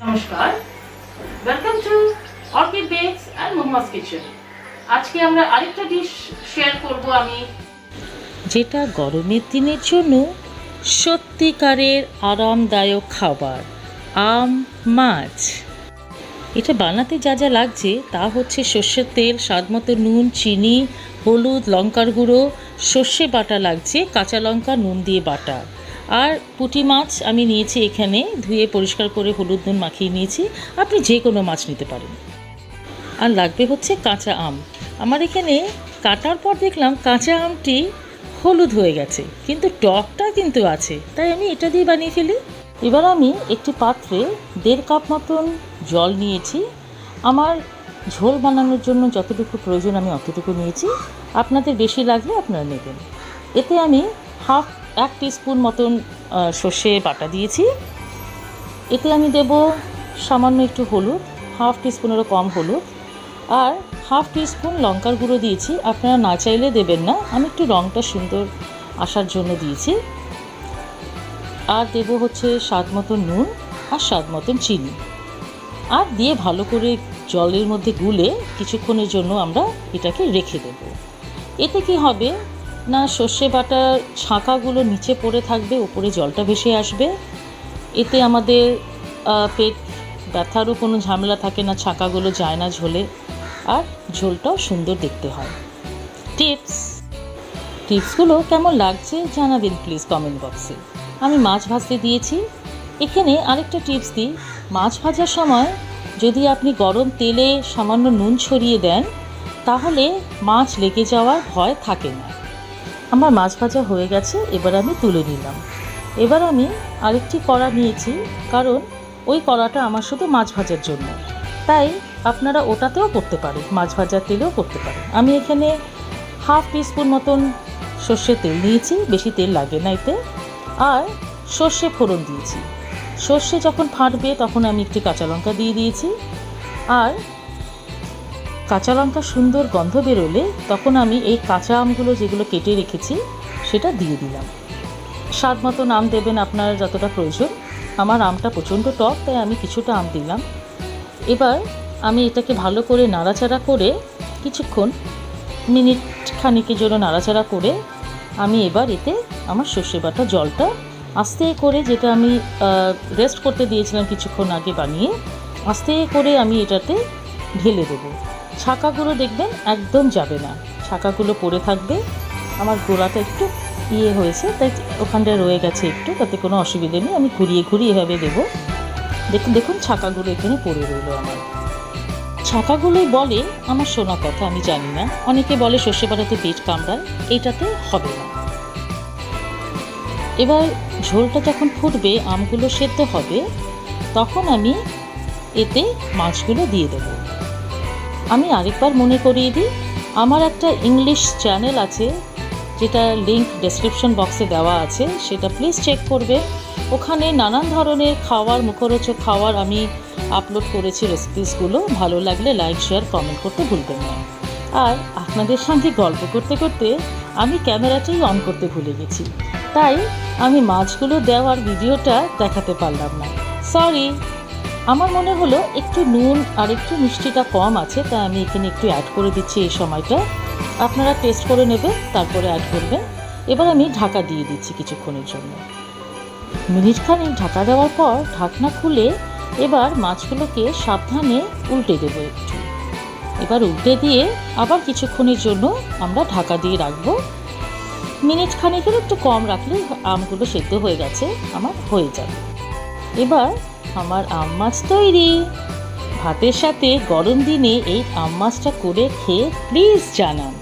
নমস্কার, welcome to Orchid bakes and Mohua's kitchen. আজকে আমরা আরেকটা ডিশ শেয়ার করব আমি, যেটা গরমের দিনের জন্য সত্যিকারের আরামদায়ক খাবার, আম মাছ। এটা বানাতে যা যা লাগছে তা হচ্ছে সর্ষের তেল, স্বাদমতো নুন, চিনি, হলুদ, লঙ্কার গুঁড়ো, সর্ষে বাটা লাগছে, কাঁচা লঙ্কা নুন দিয়ে বাটা, আর পুঁটি মাছ আমি নিয়েছি এখানে, ধুয়ে পরিষ্কার করে হলুদ নুন মাখিয়ে নিয়েছি। আপনি যে কোনো মাছ নিতে পারেন। আর লাগবে হচ্ছে কাঁচা আম। আমার এখানে কাটার পর দেখলাম কাঁচা আমটি হলুদ হয়ে গেছে, কিন্তু টকটা কিন্তু আছে, তাই আমি এটা দিয়ে বানিয়ে ফেলি। এবার আমি একটি পাত্রে 1.5 কাপ মতন জল নিয়েছি। আমার ঝোল বানানোর জন্য যতটুকু প্রয়োজন আমি অতটুকু নিয়েছি, আপনাদের বেশি লাগলে আপনারা নেবেন। এতে আমি 1 টিস্পুন মতন সর্ষে বাটা দিয়েছি। এতে আমি দেব সামান্য একটু হলুদ, 1/2 টিস্পুনেরও কম হলুদ, আর 1/2 টিস্পুন লঙ্কার গুঁড়ো দিয়েছি। আপনারা না চাইলে দেবেন না, আমি একটু রঙটা সুন্দর আসার জন্য দিয়েছি। আর দেব হচ্ছে স্বাদ মতন নুন আর স্বাদ মতন চিনি, আর দিয়ে ভালো করে জলের মধ্যে গুলে কিছুক্ষণের জন্য আমরা এটাকে রেখে দেব। এতে কি হবে না, সর্ষে বাটার ছাঁকাগুলো নিচে পড়ে থাকবে, উপরে জলটা ভেসে আসবে। এতে আমাদের পেট ব্যথারও কোনো ঝামেলা থাকে না, ছাঁকাগুলো যায় না ঝোলে, আর ঝোলটাও সুন্দর দেখতে হয়। টিপসগুলো কেমন লাগছে জানাবেন প্লিজ কমেন্ট বক্সে। আমি মাছ ভাজতে দিয়েছি। এখানে আরেকটা টিপস দিই, মাছ ভাজার সময় যদি আপনি গরম তেলে সামান্য নুন ছড়িয়ে দেন, তাহলে মাছ লেগে যাওয়ার ভয় থাকে না। আমার মাছ ভাজা হয়ে গেছে, এবার আমি তুলে নিলাম। এবার আমি আরেকটি কড়া নিয়েছি, কারণ ওই কড়াটা আমার শুধু মাছ ভাজার জন্য, তাই আপনারা ওটাতেও করতে পারেন, মাছ ভাজার তেলেও করতে পারেন। আমি এখানে 1/2 টিস্পুন মতন সর্ষের তেল নিয়েছি, বেশি তেল লাগে না এতে। আর সর্ষে ফোড়ন দিয়েছি। সর্ষে যখন ফাটবে তখন আমি একটি কাঁচা লঙ্কা দিয়ে দিয়েছি, আর কাঁচা লঙ্কা সুন্দর গন্ধ বেরোলে তখন আমি এই কাঁচা আমগুলো যেগুলো কেটে রেখেছি সেটা দিয়ে দিলাম। স্বাদ মতন আম দেবেন আপনার যতটা প্রয়োজন। আমার আমটা প্রচণ্ড টক, তাই আমি কিছুটা আম দিলাম। এবার আমি এটাকে ভালো করে নাড়াচাড়া করে কিছুক্ষণ, মিনিট খানিকের জন্য নাড়াচাড়া করে আমি এবার এতে আমার সর্ষে বাটা জলটা আস্তে করে, যেটা আমি রেস্ট করতে দিয়েছিলাম কিছুক্ষণ আগে বানিয়ে, আস্তে করে আমি এটাতে ঢেলে দেবো। ছাঁকাগুলো দেখবেন একদম যাবে না, ছাঁকাগুলো পড়ে থাকবে। আমার গোড়াটা একটু হয়েছে, তাই ওখানটায় রয়ে গেছে একটু, তাতে কোনো অসুবিধে নেই। আমি ঘুরিয়ে ঘুরিয়ে এভাবে দেবো। দেখুন ছাঁকাগুলো এখানে পড়ে রইলো আমার। ছাঁকাগুলোই বলে আমার শোনা কথা, আমি জানি না। অনেকে বলে সর্ষে বাটাতে পেট কামড়ায়, এইটাতে হবে না। এবার ঝোলটা যখন ফুটবে, আমগুলো সেদ্ধ হবে, তখন আমি এতে মাছগুলো দিয়ে দেবো। আমি আরেকবার মনে করিয়ে দিই, আমার একটা ইংলিশ চ্যানেল আছে, যেটা লিঙ্ক ডেসক্রিপশন বক্সে দেওয়া আছে, সেটা প্লিজ চেক করবে। ওখানে নানান ধরনের খাওয়ার, মুখরোচক খাওয়ার আমি আপলোড করেছি রেসিপিসগুলো। ভালো লাগলে লাইক, শেয়ার, কমেন্ট করতে ভুলবেন না। আর আপনাদের সঙ্গে গল্প করতে করতে আমি ক্যামেরাটাই অন করতে ভুলে গেছি, তাই আমি মাছগুলো দেওয়ার ভিডিওটা দেখাতে পারলাম না, সরি। আমার মনে হলো একটু নুন আর একটু মিষ্টিটা কম আছে, তাই আমি এখানে একটু অ্যাড করে দিচ্ছি এই সময়টা। আপনারা টেস্ট করে নেবেন, তারপরে অ্যাড করবেন। এবার আমি ঢাকা দিয়ে দিচ্ছি কিছুক্ষণের জন্য। মিনিটখানেক ঢাকা দেওয়ার পর ঢাকনা খুলে এবার মাছগুলোকে সাবধানে উল্টে দেবো একটু। এবার উল্টে দিয়ে আবার কিছুক্ষণের জন্য আমরা ঢাকা দিয়ে রাখবো। মিনিট খানেকের একটু কম রাখলে আমগুলো সেদ্ধ হয়ে গেছে, আমার হয়ে যাবে। এবার আমার আম মাছ তৈরি। ভাতের সাথে গরম দিনে এই আম মাছটা করে খেয়ে প্লিজ জানান।